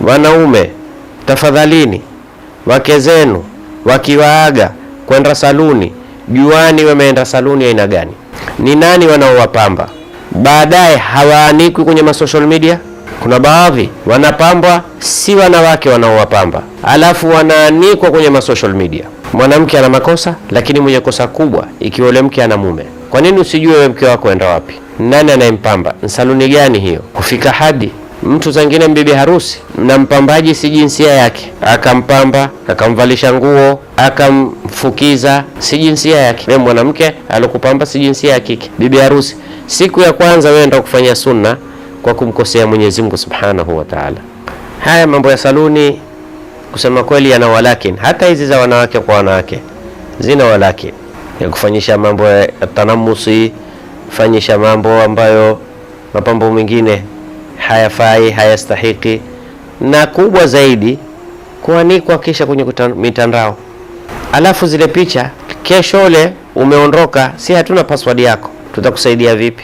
Wanaume, tafadhalini, wake zenu wakiwaaga kwenda saluni, juani wameenda saluni aina gani, ni nani wanaowapamba. Baadaye hawaanikwi kwenye masocial media. Kuna baadhi wanapambwa si wanawake wanaowapamba, alafu wanaanikwa kwenye masocial media. Mwanamke ana makosa, lakini mwenye kosa kubwa ikiwa yule mke ana mume. Kwa nini usijue wewe mke wako enda wapi, nani anayempamba, saluni gani hiyo? Kufika hadi mtu zingine mbibi harusi na mpambaji si jinsia yake, akampamba, akamvalisha nguo, akamfukiza, si jinsia yake. Wewe mwanamke alikupamba si jinsia ya kike. Bibi harusi siku ya kwanza wewe ndio kufanya sunna kwa kumkosea Mwenyezi Mungu Subhanahu wa Ta'ala. Haya mambo ya saluni kusema kweli yana walakin, hata hizi za wanawake kwa wanawake zina walakin, ya kufanyisha mambo ya tanamusi, fanyisha mambo ambayo mapambo mengine hayafai, hayastahiki, na kubwa zaidi kuanikwa kisha kwenye mitandao. Alafu zile picha kesho ule umeondoka, si hatuna password yako, tutakusaidia vipi?